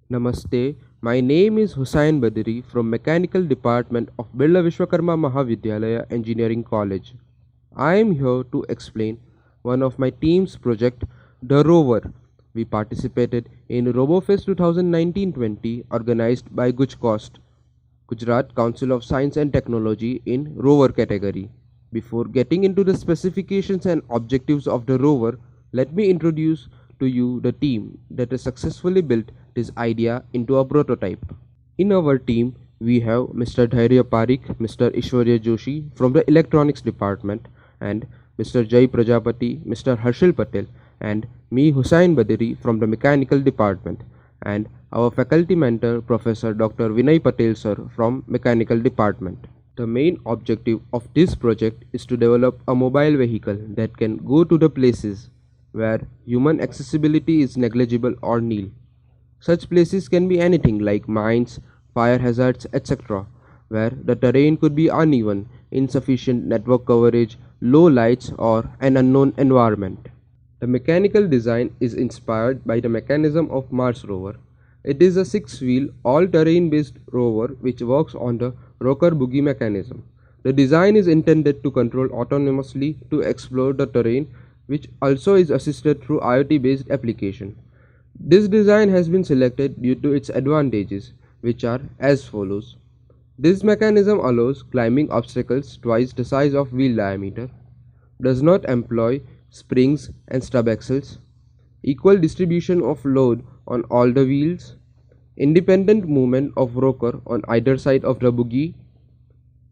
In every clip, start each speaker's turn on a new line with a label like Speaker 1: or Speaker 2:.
Speaker 1: Namaste, my name is Hussain Badri from Mechanical Department of Birla Vishwakarma Mahavidyalaya Engineering College. I am here to explain one of my team's project, the Rover. We participated in RoboFest 2019-20 organized by GUJCOST, Gujarat Council of Science and Technology in Rover category. Before getting into the specifications and objectives of the rover, let me introduce to you the team that has successfully built this idea into a prototype. In our team, we have Mr. Dhairya Parikh, Mr. Ishwarya Joshi from the Electronics Department, and Mr. Jai Prajapati, Mr. Harshil Patel, and me Hussain Badri from the Mechanical Department, and our faculty mentor Professor Dr. Vinay Patel sir from Mechanical Department. The main objective of this project is to develop a mobile vehicle that can go to the places where human accessibility is negligible or nil. Such places can be anything like mines, fire hazards, etc., where the terrain could be uneven, insufficient network coverage, low lights, or an unknown environment. The mechanical design is inspired by the mechanism of Mars rover. It is a six-wheel, all-terrain based rover which works on the rocker bogie mechanism. The design is intended to control autonomously to explore the terrain, which also is assisted through IoT based application. This design has been selected due to its advantages, which are as follows. This mechanism allows climbing obstacles twice the size of wheel diameter, does not employ springs and stub axles, equal distribution of load on all the wheels, independent movement of rocker on either side of the bogie.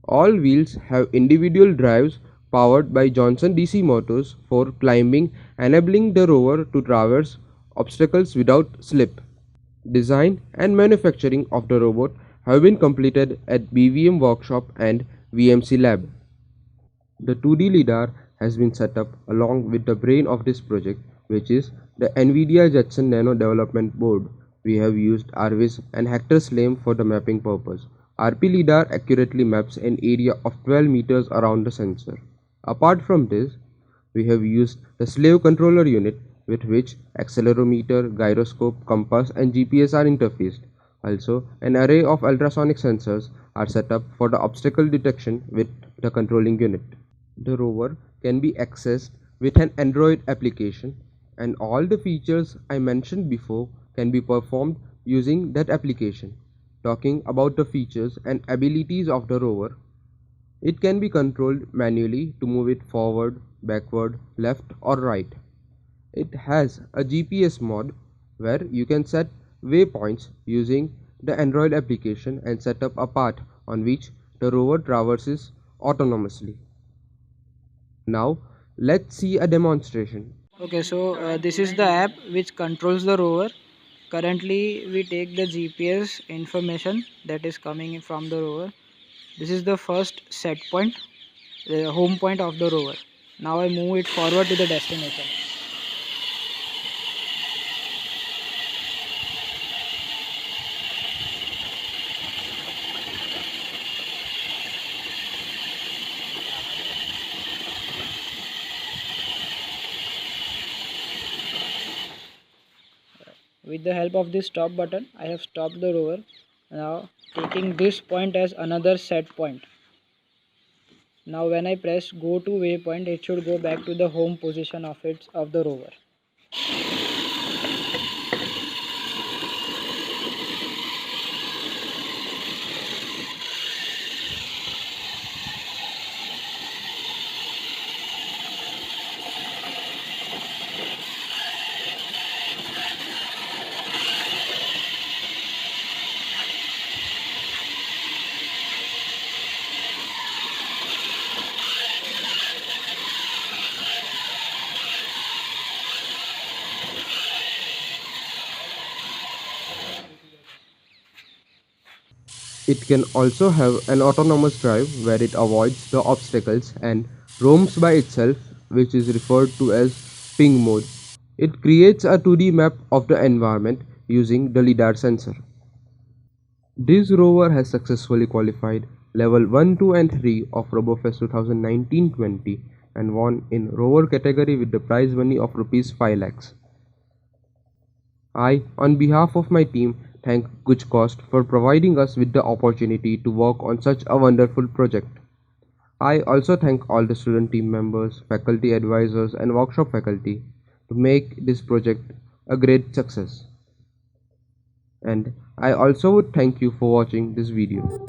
Speaker 1: All wheels have individual drives powered by Johnson DC motors for climbing, enabling the rover to traverse obstacles without slip. Design and manufacturing of the robot have been completed at BVM Workshop and VMC Lab. The 2D LiDAR has been set up along with the brain of this project, which is the NVIDIA Jetson Nano Development Board. We have used Arvis and Hector Slam for the mapping purpose. RP LiDAR accurately maps an area of 12 meters around the sensor. Apart from this, we have used the slave controller unit with which accelerometer, gyroscope, compass and GPS are interfaced. Also, an array of ultrasonic sensors are set up for the obstacle detection with the controlling unit. The rover can be accessed with an Android application, and all the features I mentioned before can be performed using that application. Talking about the features and abilities of the rover, it can be controlled manually to move it forward, backward, left or right. It has a GPS mode where you can set waypoints using the Android application and set up a path on which the rover traverses autonomously. Now let's see a demonstration.
Speaker 2: Okay, so this is the app which controls the rover. Currently, we take the GPS information that is coming from the rover. This is the first set point, the home point of the rover. Now I move it forward to the destination. With the help of this stop button, I have stopped the rover. Now taking this point as another set point. Now when I press go to waypoint, it should go back to the home position of the rover.
Speaker 1: It can also have an autonomous drive where it avoids the obstacles and roams by itself, which is referred to as ping mode. It creates a 2D map of the environment using the LiDAR sensor. This rover has successfully qualified level 1, 2 and 3 of RoboFest 2019-20 and won in rover category with the prize money of rupees 5 lakhs. I, on behalf of my team, thank Guchcost for providing us with the opportunity to work on such a wonderful project. I also thank all the student team members, faculty advisors, and workshop faculty to make this project a great success. And I also would thank you for watching this video.